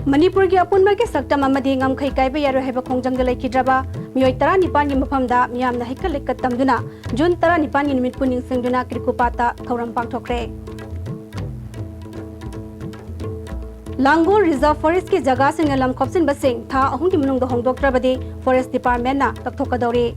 मणिपुर की अपुनब के सक्तम ngam कायबे यारो हेब खोंजंग लेखिद्रबा मियोय 19 की मफमदा मियामना हेकल लेकत तमदुना जून 19 की निमित पुनिंग सिंगदुना क्रिकुपाता थौरम पांगथोखरे। लांगोर रिजर्व फॉरेस्ट की जगह सिंग लम खोपसिन बसिंग था अहुं की मनुंग होंगदोक्त्रबदे फॉरेस्ट डिपार्टमेंट ना तकथोकदौरे।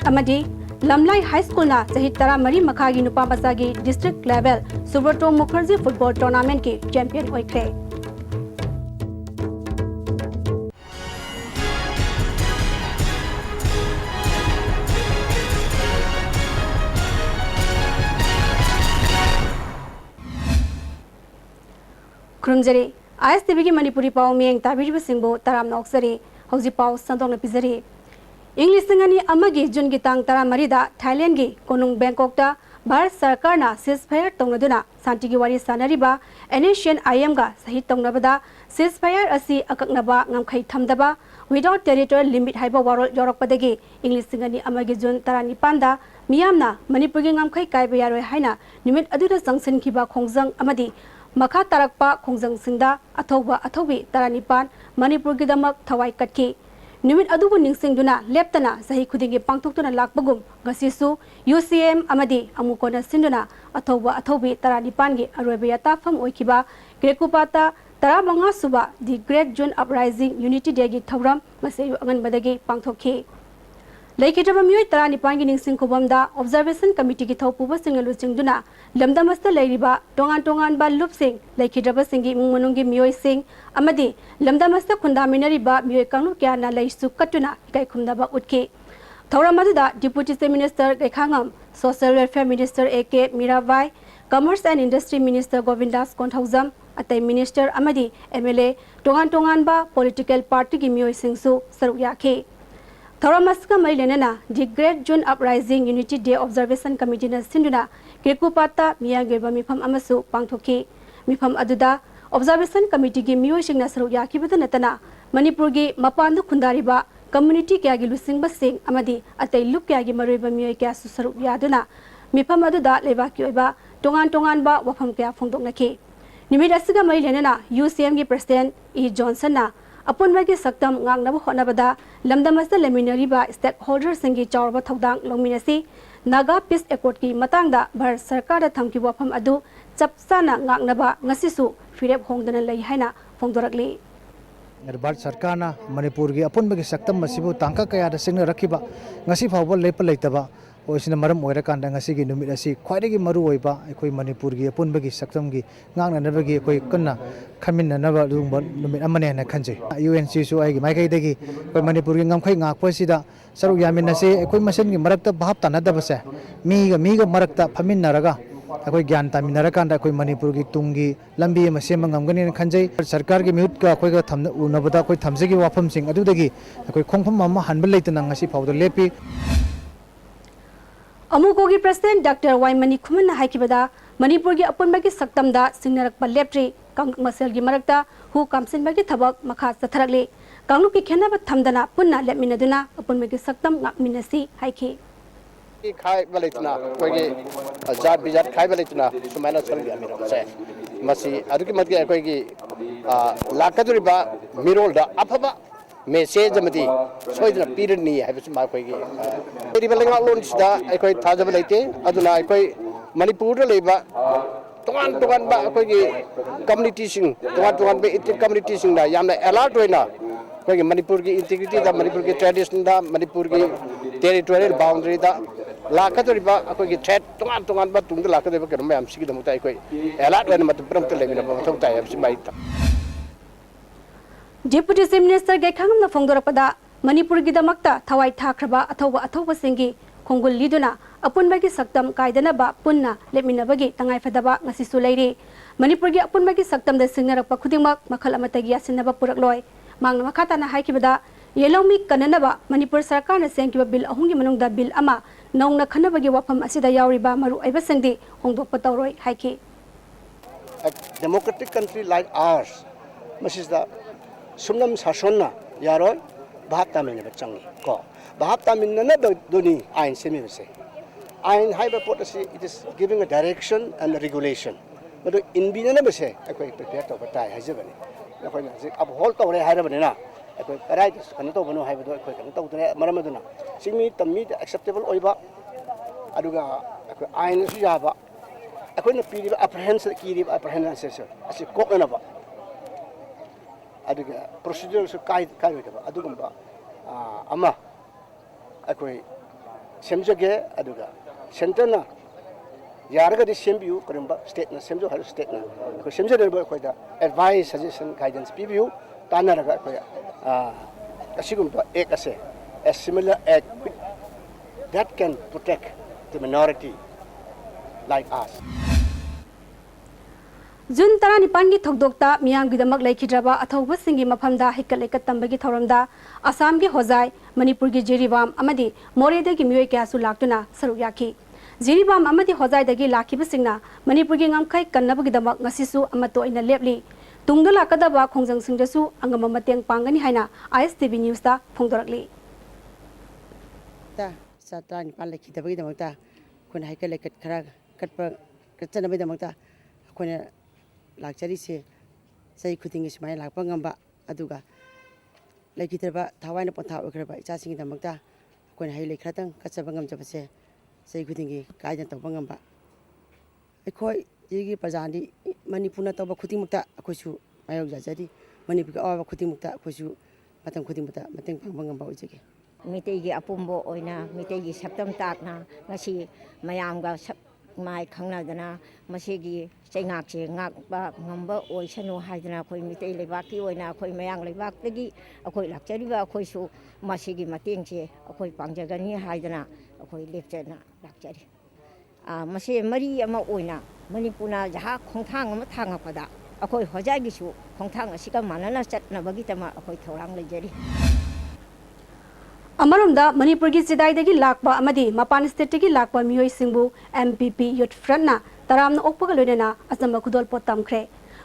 अमदी लमलाई हाई स्कूल ना सहित 13 मखागी नुपा मसागी district level Subroto Mukherjee football tournament के चैंपियन होइख्रे। खुरुमजरे ISTV की मणिपुरी पाव मियंग ताबिरिब सिंबो तराम नौक्सरे हौजी पाव संदोंग पिजरे। इंग्लिश सिंगनी अमगी जून की तांग 13 थाईलैंड की कोनुंग बैंकॉक भारत सरकार ना सीजफायर तौनदुना शांति की वारी सानरिबा एनेशियन IM का सही तौनबदा सीजफायर असी अककनबा ngमखै थमदबा विदाउट टेरिटोरियल लिमिट हाइबा वारोल योरकपदगी इंग्लिश सिंगनी अमगी जून 19 दा मियामना मणिपुर की ngमखै कायबा यारोय हाइना निमित अदुदा संगसिनखिबा खोंजंग अमदी मखा तारकपा खोंजंग सिंगदा अथौबा अथौबी 19 मणिपुर की दमक थवाई कटकी निमित अदुबु निंगसिंगदुना लेप्तना सही खुदिंगी पांगथोक्तुना लाकबगुम गसिसु UCM अमदी अमुकोना सिंदुना अथौबा अथौबी 19 की अरोयबा याताफम ओइखिबा ग्रेकुपाता 15 सुबा दि great June uprising unity day की थौरम मसेयु अंगनबदगी पांगथोखि। लेखिद्रबा मियोय 19 की निंगसिंग खुबमदा ऑब्जर्वेशन कमिटी की थौपुबा सिंगलु सिंगदुना लमदमस्ता लेरिबा टोंगान टोंगान बा लुपसिंग लेखिद्रबा सिंगी मुंगमनुंगी मियोय सिंग अमदी लमदमस्ता खुंदामिनरिबा मियोय कांगलु क्याना लैसु कट्टुना इकाय खुमदाबा उठके। थौरम अदुदा deputy chief minister Gaikhangam social welfare minister AK Mirabai commerce and industry minister Govindas Konthoujam अतै मिनिस्टर अमदी MLA टोंगान टोंगान बा पॉलिटिकल पार्टी की मियोय सिंगसु सरुक याखे। थौरमस्का मैलेना the great June uprising unity day observation committee न सिंदुना क्रिकुपाता मियागेबा मिफम अमसु पांगथोखि। मिफम अदुदा ऑब्जर्वेशन कमिटी की मियोयसिंगना सरुक याखिबद नतना मणिपुर की मपान खुंदारिबा कम्युनिटी क्यागी लुसिंगबसिंग अमदी अतै लुक क्यागी मरुइबा मियोय क्या सरुक यादुना मिफम अदुदा लेबाकी ओइबा टोंगान टोंगान बा वफम क्या फोंदोकनखि। निमित असगा मैलेना UCM की प्रेसिडेंट E जॉनसन ना अपुनब की सक्तम ngangnaba hotnabada lamdamasta leminariba stakeholder सिंगी चावरबा थौदांग लोमिनसी नागा पीस एकॉर्ड की मतंगदा भारत सरकार थमकी वफम अदु चपसाना ngangnaba ngasisu फिरेब होंगदना लई हाइना फोंदोरकली। भारत सरकार मणिपुर की अपुनब की सक्तम मसिबु तांका कयादा सिंगना रखिबा ngasi फावबा लेप लेतबा ओइसिना मरम ओइरकांदा ngasi की नुमित असि ख्वाइदगी मरु ओइबा अखोय मणिपुर की अपुनब की सक्तम की ngangnनबगी अखोय कन्ना खमिननबा दुंबा नुमित अमने हना खंजे। UNC सु आइगी माइकैदगी अखोय मणिपुर की ngमखै ngakपसिदा सरुक यामिनसे अखोय मसेन की मरक्ता भाव तानदबसे मीगा मरक्ता फमिननरगा अखोय ज्ञान तामिनरकांदा अखोय मणिपुर की तुंगी लंबी अमा सेम ngमगनि खंजे। सरकार की मिहुत का अखोय थम उनबदा अखोय थमजेगी वाफम सिंग अदुदगी अखोय खोंफम अमा हनब लेतना ngasi फावदो लेपि। अमुको की प्रेसिडेंट डॉक्टर वाइमनी खुमन हाइकिबदा मणिपुर की अपुनब की सक्तमदा सिंगनरकपा लेप्ट्री कांगलुक मसेल की मरक्ता हु कामसिनबा की थबक मखा चथरकले कांगलुक की खेनब थमदना पुन्ना लेपमिनदुना अपुनब की सक्तम ngakminasi हाइखि। खाई बलेतना कोई जात बिजात खाई बलेतना सुमाना सर यामिरो से मसी अदुकी मत की लाकदुरिबा मिरोलदा अफबा मेसेज अमदी सोइदना पीरनी है मा कोई रिबलेंगा लोन सिदा अखोय थाजब लेते अदुना अखोय मणिपुर लेबा तोगान तोगान बा अखोय कम्युनिटी सिंग तोगान बे इति कम्युनिटी सिंग दा यामना अलर्ट होइना अखोय मणिपुर की इंटीग्रिटी दा मणिपुर की ट्रेडिशन दा मणिपुर की टेरिटोरियल बाउंड्री दा लाकदुरिबा अखोय थ्रेट तोगान तोगान बा तुंग लाकदुरिबा केरम याम सिगी दमुता अखोय अलर्ट होइना मत प्रमत लेमिना मथौ ताय याम सिमाइता। डिप्यूटी चीफ मिनिस्टर गैखांगम फोंदोरपदा मणिपुर की दमक्ता थवाई थाख्रबा अथौबा सिंगी खोंगुल लीदुना अपुनब की सक्तम कायदनबा पुन्ना लेमिनबगी तंगाइफदबा ngasisu लेरे। मणिपुर की अपुनब की सक्तम द सिंगनरकपा खुदिमक मखल अमतगी यासिनबा पुरकलोय मांगना मखाताना हाइकिबदा येलोमी कननबा मणिपुर सरकार न सेंकिबा बिल अहुंगी मनुंगदा बिल अमा नौना खनबगी वाफम असिदा यावरिबा मरु अइबसिंगदि होंदोकपा तौरोय हाइखि। A democratic country like ours masisda sumnam sasonna yaroi भाव तामिन चंगी को भाव तामिन दोनी आइन सेमी से आइन हाइबा पोट असी it is giving a direction and regulation मदो इनबिना बसे अखोई प्रिपेयर तब ताई हाइजबनी अखोइना जे अब होल तौरे हाइरबनिना अखोई कराइ कनो तौबनो हाइबदो अखोई कनो तौदरे मरमदुना सिंगमी तम्मी एक्सेप्टेबल ओइबा अदुगा अखोई आइन सु याबा अखोइना पीरिबा अप्रहेंशन कीरिबा अप्रहेंशन असी कोकनबा अदुगा प्रोसीजर सु काइदबा अदुगुंबा अमा अखोई सेमजगे अदुगा सेंटरना यारगदी सेमबियु करंबा स्टेटना सेमजो हर स्टेटना अखोई सेमजदरबा अखोइदा एडवाइस सजेशन गाइडेंस पीबियु तानरगा अखोई असिगुंबा एक असे a similar act that can protect the minority like us. Jun tara nipan gi thokdokta miyam gi damak laikhidraba athauba singi mafamda hikal ekat tambagi thoramda Assam gi hozai Manipur gi Jiriwam amadi Morede gi miyoi kya su laktuna saruk yakhi Jiriwam amadi hozai dagi lakhiba singna Manipur gi ngamkhai kannaba gi damak ngasisu amato ina lepli tungda lakadaba khongjang singdasu angama mateng pangani haina ISTV News ta phongdorakli ta satra nipan laikhidabagi damakta kun hikal ekat khara katpa katchanabi damakta kun lakchari se sai khuting ismai lakpa ngamba aduga laikhitraba thawai na potha okraba icha singi damakta kun hai lekhatang kachaba ngam jabase sai khuting gi kaida tawba ngamba ekhoi jigi pajani manipuna tawba khuting mukta akhoisu mayok jajari manipur ga awa khuting mukta akhoisu matang khuting mukta mateng pangba ngamba ojege मितेगी अपुम्बो ओइना मितेगी सप्तम ताकना ngasi mayamga mai khangnadana masigi chaingakche ngakba ngamba oisanu haidana khoi mitei lebaki oina khoi mayang lebak-tagi akhoi lakchariba akhoi su masigi matengche akhoi pangjagani haidana akhoi lepchana lakchari mase mari ama oina manipuna jaha khongthang ama thangapada akhoi hojagi su khongthang asika manana chatnabagi tama akhoi thorang lejari Amaramda Manipur gi Sidaidagi lakpa amadi Mapan State gi lakpa miyoi singbu MPP Youth Front na taramna okpaga loinena asamba khudol potam khre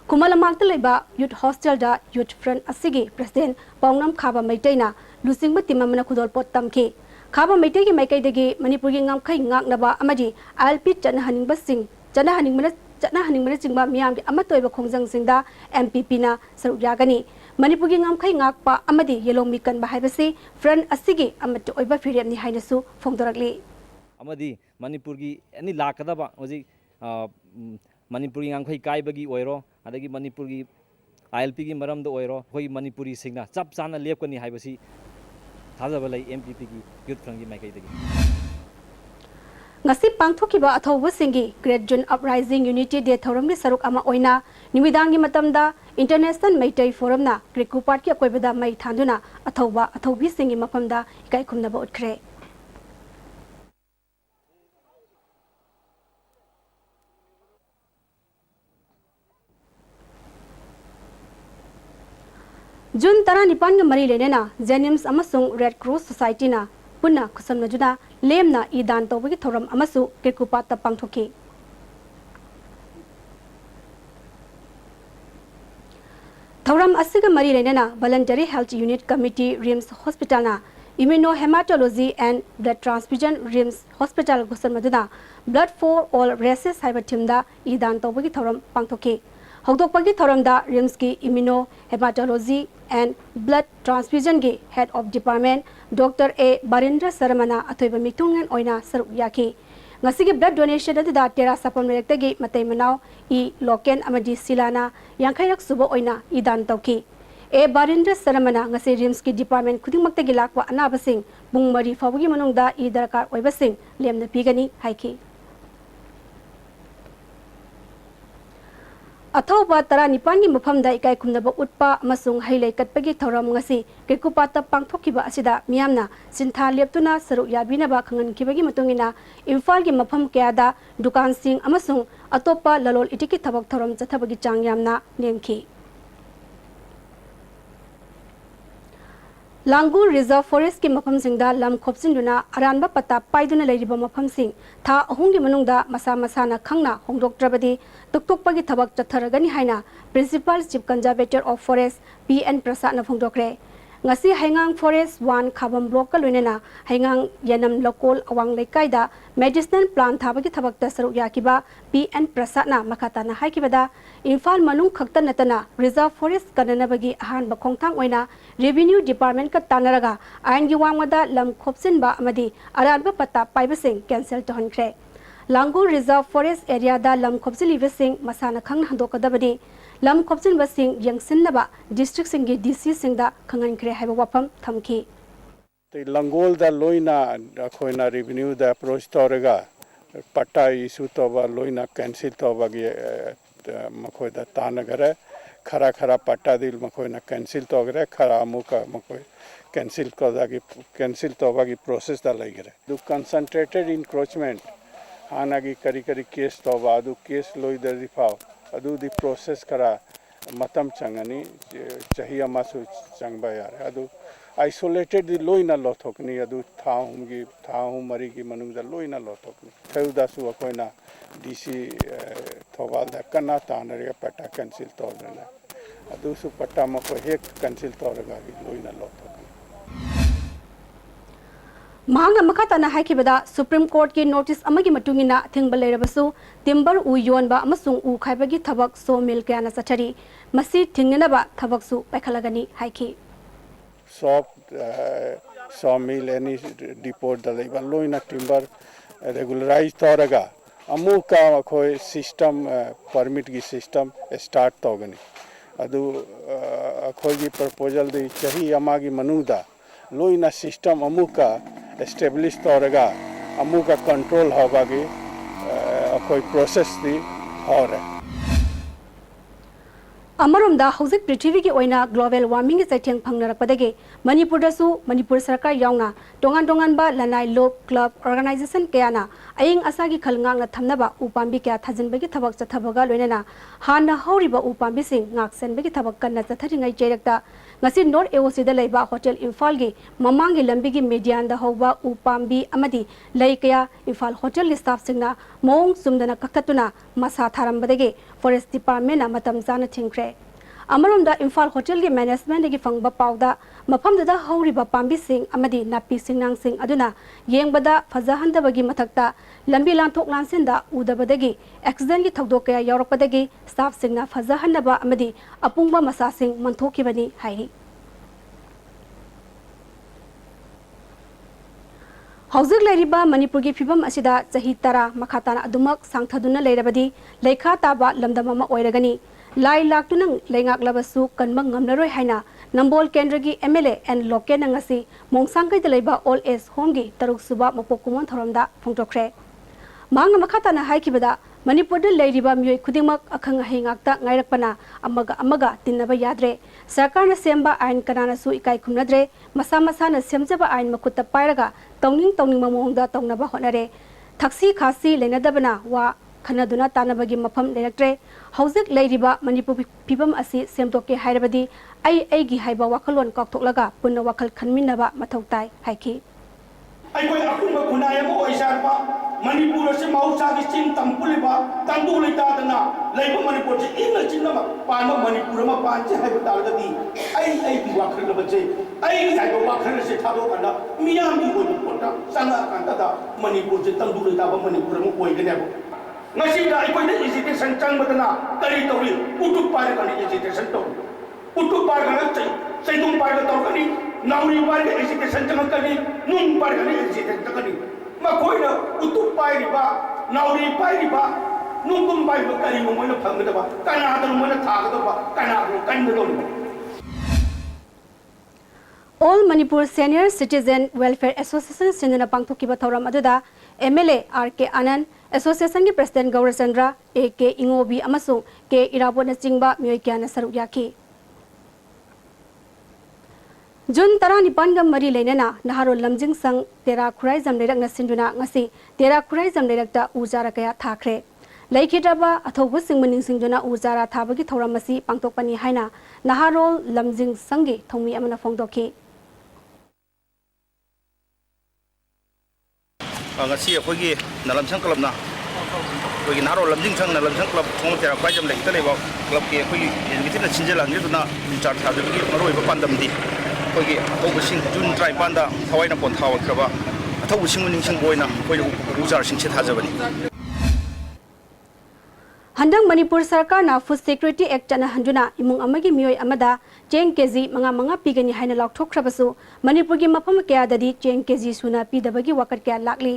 Kumalamak leba Youth Hostel da Youth Front asigi President Pawnam Khaba Maitaina lusingba timamana khudol potam ke Khaba Maitai gi maikai dagi Manipur gi ngamkhai ngaknaba amadi ILP chana haningba sing chana haningmana singba miyam gi amatoiba khongjang singda MPP na saruk yagani Manipur gi ngamkhai ngakpa amadi yelongmi kanba haibasi front asigi amato oiba firemni hainasu phongdorakli amadi Manipur gi ani lakadaba hoji Manipur gi ngamkhai kaibagi oiro adagi Manipur gi ILP gi maramda oiro hoi Manipuri singna chap chana lepkani haibasi thajaba lai MPP gi youth front gi maikai dagi ngasi pangthokiba athauba singi Great June Uprising Unity Day thoramni saruk ama oina nimidangi matamda International Maitai Forum na Krikupat ki akoibada mai thanduna athaubi singi mafamda ikai khumnaba utkre June tara nipan ga mari lenena Jenims amasung Red Cross Society na punna khusamna juda lemna idan tawbagi thoram amasu Krikupat ta pangthoki Thoram asiga mari lenena Voluntary Health Unit Committee RIMS Hospital na Immunohematology and Blood Transfusion RIMS Hospital gusar maduna Blood for All Races haiba timda idan tawbagi thoram pangthoki Hogdokpagi thoramda RIMS ki Immunohematology and Blood Transfusion gi Head of Department Dr. A. Barindra Saramana athoiba mitungen oina saruk yaki ngasigi blood donation da tera sapon mektagi matai manau I loken amadi silana yankhayak subo oina idan tawki A. Barindra Saramana ngasi RIMS ki department khuding maktagi lakwa anabasing bungmari fawgi manungda I darkar oibasing lemna pigani haiki Athauba tara nipangi mafamda ikai khumnaba utpa amasung hailai katpagi thoram ngasi Krikupata pangthokiba asida miyamna sintha leptuna saruk yabinaba khangankibagi matungina Imphal gi mafam kayada dukan sing amasung atopa lalol itiki thabak thoram chathabagi chang yamna nemki Langur Reserve Forest ki mafam singda lam khopsinduna aranba pata paiduna leiriba mafam sing tha ahungi manungda masa na khangna hongdoktrabadi tuktukpagi thabak chatharagani haina Principal Chief Conservator of Forest PN Prasad na phongdokre ngasi haingang forest 1 khabam block ka loinena haingang yanam lokol awang lekai da medicinal plant thabagi thabak ta saru yakiba PN Prasad na makata na haikibada Imphal manung khakta natana reserve forest kanana bagi ahan ba khongthang oina revenue department ka tanaraga ain gi wangmada lam khopsin ba amadi aran ba pata paibasing cancel to hankhre Langur Reserve Forest Area da lam khopsili besing masana khang handokadabani lam khopsin basing yangsin naba district singi DC singda khangan khre haiba wafam thamki Langol da loina khoina revenue da approach torega patta issue to ba loina cancel to ba gi makhoi da tanagare khara patta dil makhoi na cancel to gare khara amuka makhoi cancel ko da gi cancel to ba gi process da laigare do concentrated encroachment Hanagi kari case to adu case loi da rifau adu di process kara matam changani chahiya masu changba yar adu isolated di loi na lothokni adu thaum mari gi manung da loi na lothokni thauda su koina DC thowal da kana tanare pata cancel to na adu su patta ma ko hek cancel to ga loi na lothokni Mahanga makatana haikibada Supreme Court ki notice amagi matungina thingbalerabasu timber u yonba amasung u khaibagi thabak sawmill kana sachari masi thingnaba thabaksu paikhalagani haiki sawmill any depot da leiba loina timber regularize toraga amuka khoi system permit gi system start togani adu khoi gi proposal de chahi amagi manuda loina system amuka establish toraga amuka control hobagi koi process di hore Amarumda hauzik prithvi ki oina global warming ki chaitheng phangnarakpadagi Manipur da su Manipur sarkar yauna dongan ba lanai lob club organization kayana aying asagi khalngang na thamnaba upambi kya thajinbagi thabak chathabaga loinana hanna hauriba upambi sing ngaksenbagi thabak kanna chatharingai jerakta ngasi North AOC da leiba hotel Imphal gi mamangi lambi gi median da hoba upambi amadi leikaya Imphal hotel gi staff singna mong sumdana kaktatuna masa tharambadagi forest department na matam jana thingkre Amarumda Imphal hotel gi management gi fangba pawda mafam da hauriba pambi sing amadi napi singnang sing aduna yengbada fajahandabagi mathakta lambi lanthok lansinda udabadagi accident gi thokdok kaya yaurokpadagi staff singna fajahanaba amadi apungba masa sing manthokibani hai Hauzik Leriba Manipur gi phibam asida chahi tara makhatana adumak sangthaduna leirabadi leikha taba lamdamama oiragani lai laktunang leingak labasu kanmang ngamnaroi haina Nambol Kendra gi MLA and Loke nangasi mongsangkai dalaiba all age home gi taruk suba mapokumon thoramda phongtokre Manga makhatana haikibada Manipur da leiriba myoi khudingmak akhang haingakta ngairakpana amaga tinnaba yadre sarkarna semba ain kanana su ikai khumnadre masa na semjaba ain makutta pairaga tongning mamongda tongnaba honare thaksi khasi leinadabana wa khanaduna tanabagi mafam leraktre hauzik leiriba Manipur phibam asi semtoke hairabadi ai gi haiba wakhalon kakthoklaga punna wakhal khanminaba mathautai haiki ai koi akumba kunaya mo oisarpa Manipur se mausa gi chin tampuliba tandu leita dana leiba Manipur se inna chinna panma Manipur ma panche haiba dalgadi ai gi wakhal labaje ai gi haiba wakhal se thado kana miyam gi oi pota sanga kanta da Manipur se tandu leita ba Manipur mo oi gane bo ngasi da ai koi ne hesitation chang badana kari tori utup par kana hesitation to utup par kana sai tum par ka to kani nauri par ka hesitation chang kani nung par kana hesitation kani ma koi na utup par riba nauri par riba nung tum par ka kari mo na phang da ba kana da mo na tha da ba kana ro kan da do All Manipur Senior Citizen Welfare Association Sindana Pangthokiba Thoram aduda MLA RK Anand Association ki President Gaurachandra AK Ingobi amasung K Irabona chingba myoi kyana saruk yaki Jun tara nipan ga mari leinana naharo lamjing sang tera khurai jam leirak na sinduna ngasi tera khurai jam leirakta ujara kaya thakre leikhidaba athobu singmaning singduna ujara thabagi thoramasi pangtokpani haina naharo lamjing sangi thongmi amana phongdokhi ngasi akhoi nalamsang club na akhoi naro lamjing sang nalamsang club thong tera khurai jam leikta leiba club ke akhoi engiti na chinjela ngi tuna char tha de gi maroi ba pandam di ꯑꯩꯈꯣꯏꯒꯤ ꯑꯊꯧꯕꯁꯤꯡ June 23ꯗ ꯊꯋꯥꯏꯅ ꯄꯣꯟꯊꯥꯈ꯭ꯔꯕ ꯑꯊꯧꯕꯁꯤꯡꯕꯨ ꯅꯤꯡꯁꯤꯡꯕ ꯑꯣꯏꯅ ꯑꯩꯈꯣꯏ ꯄꯨꯖꯥꯔꯁꯤꯡꯁꯦ ꯊꯥꯖꯕꯅꯤ हंदंग मणिपुर सरकार ना food security act चना हंजुना इमुंग अमगी मियोय अमदा Cheng KG मंगा पीगनी हाइना लाउथोखरबसु मणिपुर की मफम कयाददी Cheng KG सुना पीदबगी वकत कया लाकली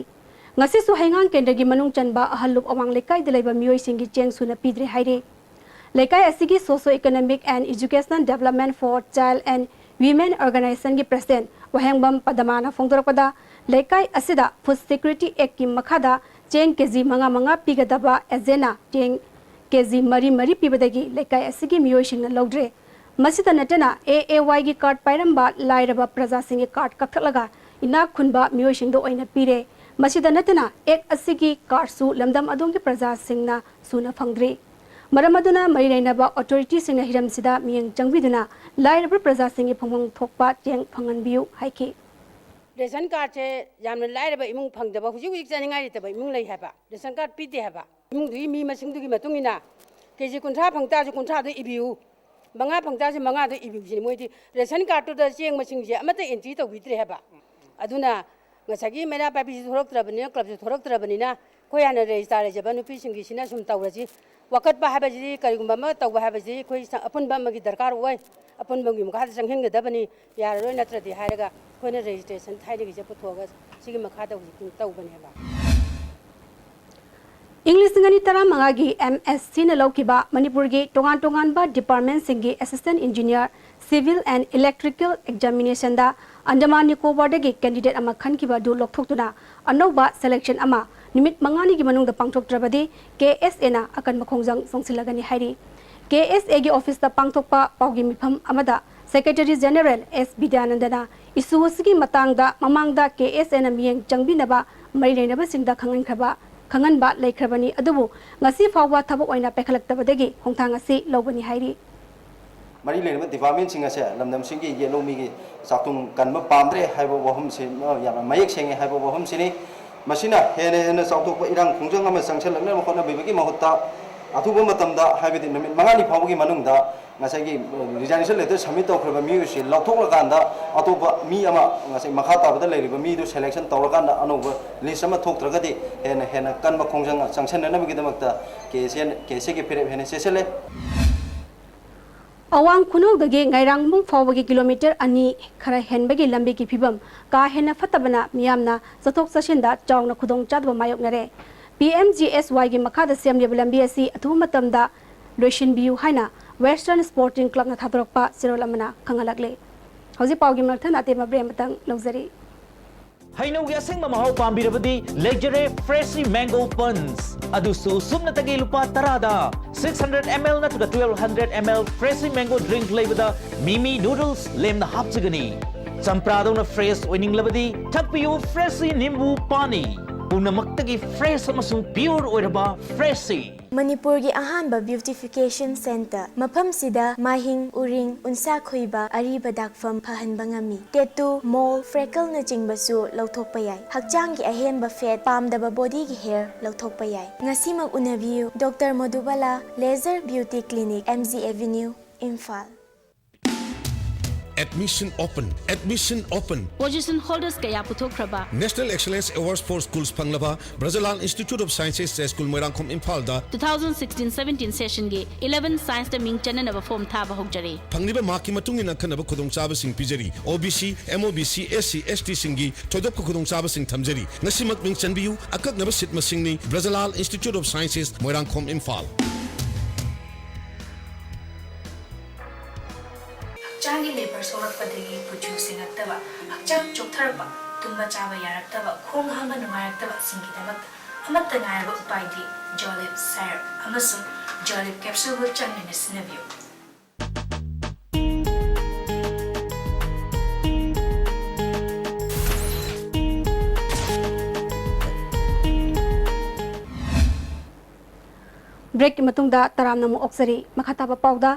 ngasi su haingang kendra gi manung chanba ahalup awang lekai de leba miyoy singi cheng suna pidre haire lekai asigi socio economic and educational development for child and women organization gi president wahengbam padamana phongdorakpada lekai asida food security act ki makhada cheng keji manga pigadaba agena cheng keji mari pibadagi lekai asigi miyoy singna logdre masida natana AAY gi card pairamba lairaba praja singi card kapthalaga ina khunba miyoy singdo oina pire masida natana ek asigi card su lamdam adong gi praja singna suna phangdre maramaduna mari rainaba authority singna hiram sida miyang changbiduna lairaba praja singi phangmang thokpa cheng phangan biu haiki ration card से याम लाइरब इमुंग फंगदब हुजिक हुजिक जानिंगाय रितब इमुंग लई हाबा ration card पीते हाबा इमुंग दुई मी मसिंग दुगी मतुंगिना KG कुंठा फंगता जो कुंठा दो इबिउ मंगा फंगता से मंगा दो इबिउ सिनि मोइदि रेशन कार्ड तो द चेंग मसिंग जे अमते एंट्री तो बिद्रे हाबा अदुना ngасagi mena papi thoroktrabani club thoroktrabani na koyana register jaba nupi singi sina sum tawraji wakat ba habaji karigumba ma tawba habaji koi apun ba magi darkar oi apun bangi mukha sanghen gadabani yaroi natradi hairaga koina registration thaidagi je puthoga sigi makha da hu tawbani haba English ngani tara mangagi MSc na laukiba Manipur gi tongan ba department singi assistant engineer civil and electrical examination da Andaman Nicobar dagi candidate ama khankiba du lokthokuna anoba selection ama nimit mangani gi manung da pangthoktrabadi KSA na akan makhongjang songsilagani hairi KSA gi office da pangthokpa paugi mifam amada Secretary General S Bidyanandana isuwasigi matangda mamangda KSA na miyeng changbinaba maileinaba singda khanganba laikhrabani adubu ngasi fawwa thabok oina pekhalaktabadagi hongthang asi lobani hairi mari le department singa se lamdam singi yelo mi gi satung kanba pamdre haibo bohum se ya mayek senge haibo bohum sini masina hene sautok irang khungjang ama sangchel lakna makhona bibagi mahutta athuba matamda haibedi namit mangani phawgi manungda ngasai gi resignation letter submit tawkhra mi se lathok lakanda atoba mi ama ngasai makha tabada leiriba mi du selection tawrakanda anoba list ama thoktragadi hena kanba khungjang sangchen na bigi damakta kese gi phere hene sesele Awang kunok dagi ngairang mung fawagi kilometer ani khara henbagi lambi ki phibam ka hena fatabana miyamna zathok sashinda chawna khudong chadba mayok nare PMGSY gi makhada semleb lambi asi athu matamda loishin biu haina Western Sporting Club na thadrokpa sirolamana khangalakle hoji pawgi marthan atema brematang longzari Hainaugi asengma mahau pambirabadi Legere Freshly Mango Buns adusu sumna tagi lupa tarada 600 ml natuga 1200 ml Freshly Mango drink leibada Mimi noodles lemna hapchagani champrado na fresh oining labadi thakpiyu Freshly Nimbu Pani punamak fresh amasung pure oiraba Freshly Manipur gi ahanba beautification center mafam sida mahing uring unsa khoiba ariba dakfam phahanba ngami tattoo mole freckle na jingbasu lauthokpa yai hakchang gi ahenba fat pamdaba body gi hair lauthokpa yai ngasimak unabiu Dr. Madhubala Laser Beauty Clinic MZ Avenue Imphal Admission open. Position holders kaya puthokraba. National Excellence Awards for Schools Panglaba, Brazilan Institute of Sciences School Moirangkhom Imphal da 2016-17 session ge 11 science da ming chananaba form thaba hokjari. Pangliba maki matungina khanaba khudongchaba sing pijari. OBC, MOBC, SC, ST singi thodop khudongchaba sing thamjari. Ngasimak ming chanbiu akaknaba sit masingni Brazilan Institute of Sciences Moirangkhom Imphal. Changi labor solar padagi producing attaba hakchang choktharba tumba chaba yaraktaba khong hanga nungayaktaba singi damak amatta ngayaba upaidi Jolib Syrup amasung Jolib capsule bu changni sinabiu break matungda taram namu oksari makhataba pauda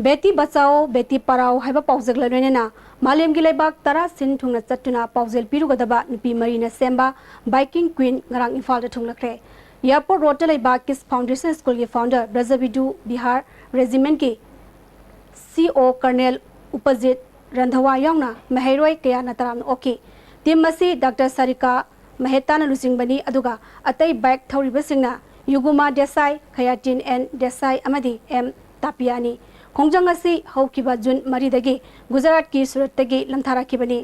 Beti Bachao, Beti Parao, Haiba Pauzak Lanena, Malem Gilebak, Tara Sin Tungna Chatuna, Pauzel Pirugadaba, Nupi Marina Semba, Biking Queen, Ngarang Infalda Tunglakre. Airport Rotary Bakis Foundation School founder, Brazavidu Bihar Regiment ki CO Colonel Upajit Randhawa यावना महैरोय कयाना तराम okay team मसी doctor Sarika महेताना लुसिंगबनी अदुगा अतै bike थौरिबसिंगना युगुमा देसाई खयाटिन एन देसाई अमदी एम तापियानी खोंजंग असी हौकिबा जुन मरीदगी गुजरात की सूरतगी लंथाराखिबनी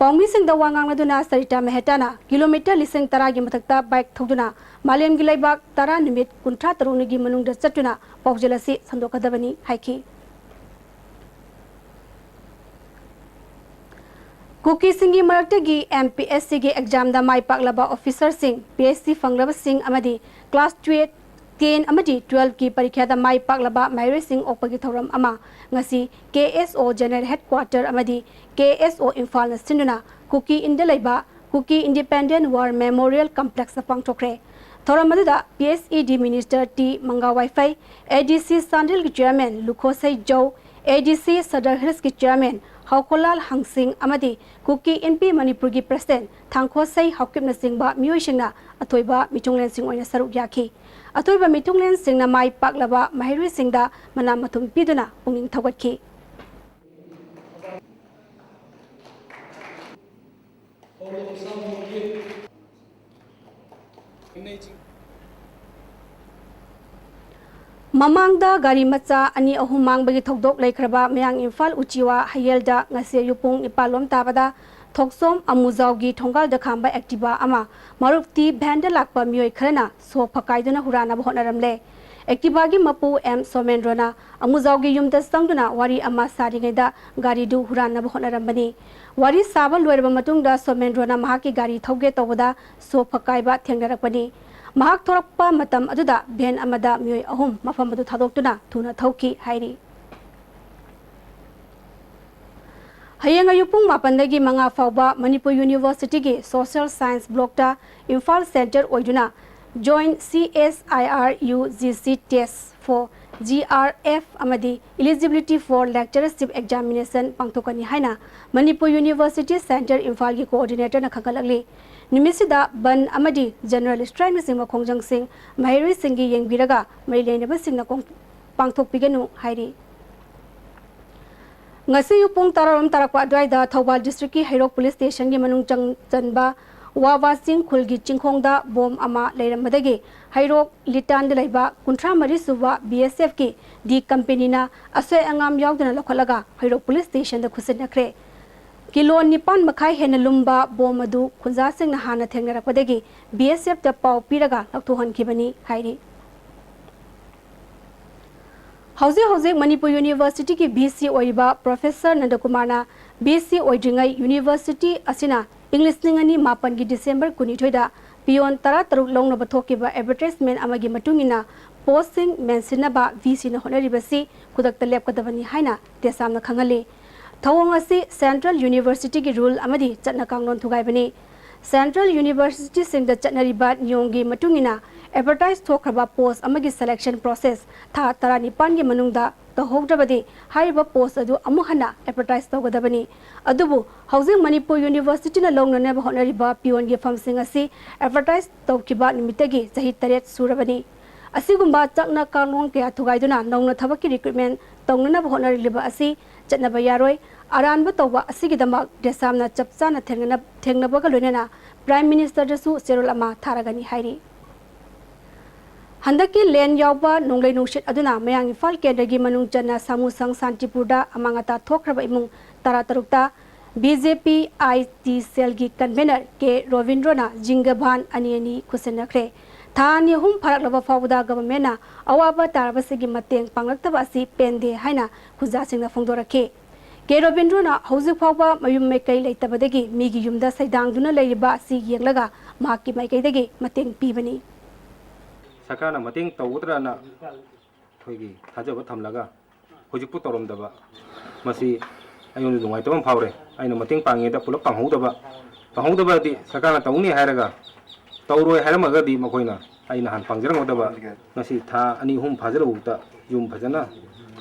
पाउमी सिंह वांगांगदुना सरिता मेहताना किलोमीटर लिसिंग तरागी मथक्ता बाइक थौदुना मालेमगी लैबाक तरा निमित कुंठा तरुनिगी मनुंगदा चटुना पाउजलसी संदोकदबनी हाइकी कुकी सिंगी मरक्तगी एमपीएससी की एग्जाम दा माई पाकलबा officer Singh PSC फंगलबा Singh अमदी class 10 अमदी 12 की परीक्षा दा माई पाकलबा माइरे सिंह ओपगी थौरम अमा ngasi KSO General Headquarter amadi KSO Imphal na sinuna Kuki Indelaiba Kuki Independent War Memorial Complex na pangtokre thoramadda PSED Minister T Manga Wi-Fi ADC Sandil ki Chairman Lukhosai Joe ADC Sadar Hills ki Chairman Haukolal Hangsing amadi Kuki MP Manipur ki President Thangkhosai Haukipna Singba Miyosingna athoiba Mitunglen Singh oina saruk yakhi अतोइबा मिथुंगलेन सिंगना माई पाकलबा माहिरुई सिंगदा मना मथुम पिदुना पुंगिंग थगतखि ममांगदा गाड़ी मचा अनि अहुम मांगबगी थौदोक लेखरबा मयांग Imphal उचिवा हयेलदा ngasi युपुंग निपालom tabada थोक्सोम अमुजावगी थोंगाल दखांबा Activa अमा मारुक्ति भैंड लाकपा मियोय खरना सो फकाइदुना हुराना होनरमले एक्टिवागी मपु M सोमेंद्रोना अमुजावगी युमदा संगदुना वारी अमा सारिगैदा गाड़ी दु हुराना होनरमबनी वारी साबा लोयरबा मतुंगदा सोमेंद्रोना महाकी गाड़ी थौगे तौबदा सो फकाइबा थेंगरकपनी महाक थोरकपा मतम अदुदा भेन अमदा मियोय अहुम मफमदु थादोक्तुना थुना थौकी हाइरी हयेंग अयुपुंग मापनदगी मंगा फाउबा मणिपुर यूनिवर्सिटी की सोशल साइंस ब्लॉक ता इम्फाल सेंटर ओइदुना joint CSIR UGC test for GRF अमदी एलिजिबिलिटी फॉर लेक्चरशिप एग्जामिनेशन पांगथोकनी हाइना मणिपुर यूनिवर्सिटी सेंटर इम्फाल की कोऑर्डिनेटर न खगलगली निमिसिदा बन अमदी जनरल स्ट्राइक सिंह खोंजंग सिंह महिरुई सिंह की येंगबिरगा मरिलेनब सिंह पांगथोकपिगनु हाइरी ngasi upung tararom tarakwa dwaida Thobal district ki Hairok police station gi manung chanba wawa sing khulgi chingkhongda bom ama leiramdagi Hairok litan de laiba kuntra mari suwa BSF ki di company na asoi angam yauduna lokhalaga Hairok police station da khusin nakre kilo nipan makhai henalumba bom adu khunja sing na hana thengnarakpadagi BSF da pau piraga laktuhan khibani hairi हौजे हौजे Manipur university की BC ओइबा professor नंदकुमारना BC ओइड्रिंगाई university असिना English निंगनी मापन की दिसंबर 19 पियोन तरा तरुक लौनब थोकिबा एडवर्टाइजमेंट अमगी मतुंगिना पोस्टिंग मेंसिनबा VC न होनरिबसी खुदकत लेपकदबनी हाइना तेसामना खंगले थवंग असि सेंट्रल यूनिवर्सिटी की रूल अमदी चटना कांगलोन थुगाइबनी सेंट्रल यूनिवर्सिटी सिंग द चटनरिबा नियोंगी मतुंगिना एडवर्टाइज थोखरबा पोस्ट अमगी सिलेक्शन प्रोसेस था तरा निपान की मनुंगदा तहोद्रबदी हाइबा पोस्ट अदु अमुहना एडवर्टाइज तोगदबनी अदुबु हौजिंग मणिपुर यूनिवर्सिटी न लौनने होनरिबा पियोन गी फमसिंग असि एडवर्टाइज तोकिबा निमितगी सही तरेत सुरबनी असिगुंबा चकना कानून कया थुगाइदुना नौना थबकी रिक्रूटमेंट तौनना होनरिलिबा असि चटनबा यारोय अरानबा तौबा असिगिदमक देसामना चपचाना थेंगनबगा लोइना प्राइम मिनिस्टर दसु सेरोल अमा थारगनी हाइरी हंदकी लेन यावबा नोंगलै नुसित अदुना मयांग इम्फाल केंद्रगी मनुंग चन्ना सामुसंग शांतिपुरदा अमांगता थोखरबा इमुंग तरा तरुकता BJP IT सेल की कन्वेनर के रोविंद्रोना जिंगभान अनियनी खुसनखरे थानी हुम फरकलबा फावदा गवर्नमेंटना अवाबा तारबसिगी मतेंग पांगलक्तबा असि पेंदे हाइना खुजासिंगना फोंदोरखे के रोविंद्रोना हौजिक फावबा मयुम मेकै लेतबदगी मिगी युमदा सैदांगदुना लेरिबा असि येंगलगा माकी मैकैदगी मतेंग पीबनी सरकार मतेंग तौद्रना अखोगी थाजब थमलगा हुजिकपु तौरमदबा मसी अयोन नुंगाइतबम फावरे अइना मतेंग पांगेदा पुलप पांगहौदबदी सरकार तौनी हायरगा तौरोय हायरमगदी मखोइना अइना हान पांगजरंगदबा ngasi था अनि हुम फाजरउता युम फजना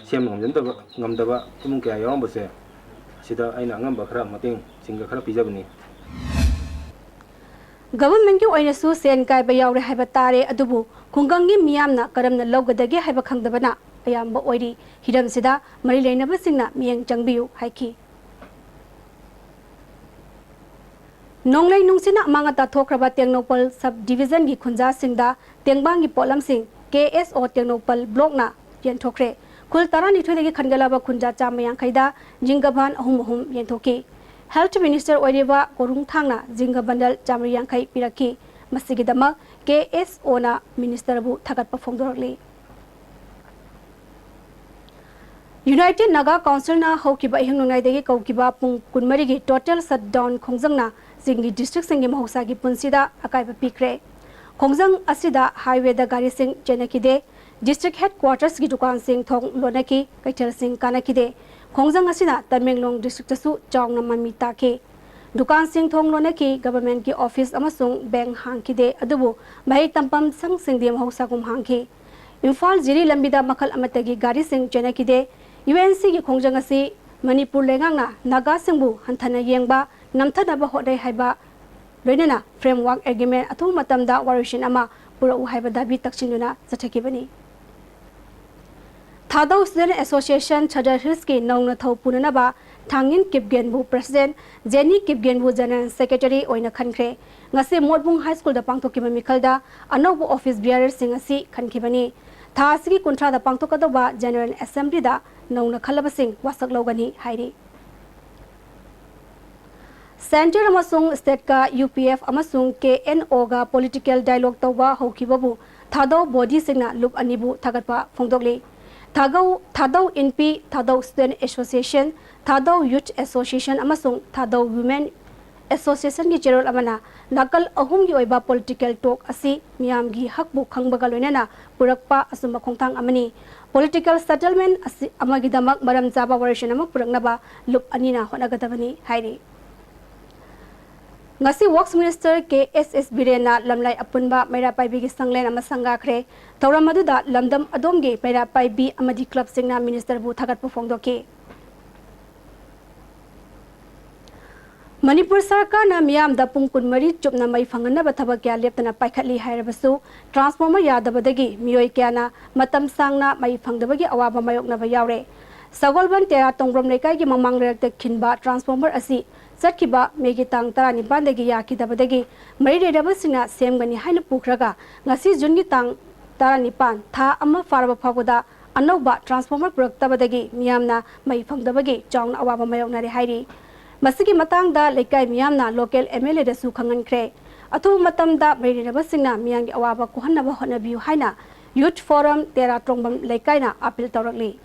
सेम ngमदबा इमुं कया यावबसे सिदा अइना ngamba खरा मतेंग सिंगा खरा पिजबनी गवर्नमेंट की ओइनसु सेन कायबा यावरे हाइबा तारे अदुबु खुंगंगी मियामना करमना लौगदगे हाइबा खंगदबना अयाम्बा ओइरी हिरमसिदा मरि लेनबसिंगना मियंग चंगबियु हाइखि Nonglai nungsina mangata thokraba Tengnopal sub division gi khunja singda tengbang gi polam sing KSO Tengnopal block na yen thokre kul tarani thoi gi khangalaba khunja chamayang khaida jingaban ahum yen thoki Health Minister oiriba korung thangna jinga bandal chamayang khai piraki masigi dama KSO na minister bu thagat pa phongdorli United Naga Council na hokiba hingnungai degi kaukiba pung kunmari gi total shutdown khongjangna Singi district singi mahusa gi punsida akaiba pikre khongjang asida highway da gari sing chenakide district headquarters gi dukan sing thong lonaki kaithal sing kanakide khongjang asida Tamenglong district su chawna mami take dukan sing thong lonaki government ki office amasung bank hangkide adubu bai tampam sang sing dem mahusa kum hangki Imphal jiri lambida makhal amatagi gari sing chenakide UNC gi khongjang asi Manipur lengangna Naga singbu hanthana yengba namthadaba hodai haiba loinana framework agreement athu matamda warishin ama purau haiba dabi takchinuna chathakibani Thadau Student Association Chadar Hills ki naungna thau punanaba Thangin Kipgenbu President Jenny Kipgenbu General Secretary oina khankhre ngase Modbung High School da pangthokiba mikhalda anobu office bearer singasi khankhibani thasigi kuntra da pangthokadoba General Assembly da naungna khalaba sing wasak logani hairi Center amasung state ka UPF amasung KNO ga political dialogue tawba hokibabu thadau body singna loop anibu thagatpa phongdokli thadau NP thadau Student Association thadau Youth Association amasung thadau Women Association gi cherol amana nakal ahum gi oiba political talk asi miyam gi hakbu khangbaga loinana purakpa asumba khongthang amani political settlement asi amagi damak maram jaba version ama puraknaba loop anina honagadabani hairi Ngasi Works Minister KSS Birena lamlai apunba Maira Paibi gi sanglen ama sangakre tawra maduda lamdam adomge Maira Paibi amadi club singna minister bu thagat pu phongdoki Manipur Sarkar na miyam da pung kunmari chupna mai phangana ba thabak kya leptana paikhatli hairabasu transformer yadabadagi miyoi kyana matam sangna mai phangdabagi awaba mayokna ba yawre Sagolban Tera Tongrom Lekai gi mamang rekte khinba transformer asi Satkiba megi tang tarani bandagi yakidabadagi marireba singna semgani haina pukraga ngasi jungi tang tarani pan tha amma faraba phagoda anoba transformer puraktabadagi miyamna mai phangdabagi chawna awaba mayokna re hairi masigi matangda lekai miyamna local MLA da su khangankre athu matamda marireba singna miyangi awaba kuhannaba honabiu haina Youth Forum Tera Trongbam Lekai na appeal tawrakli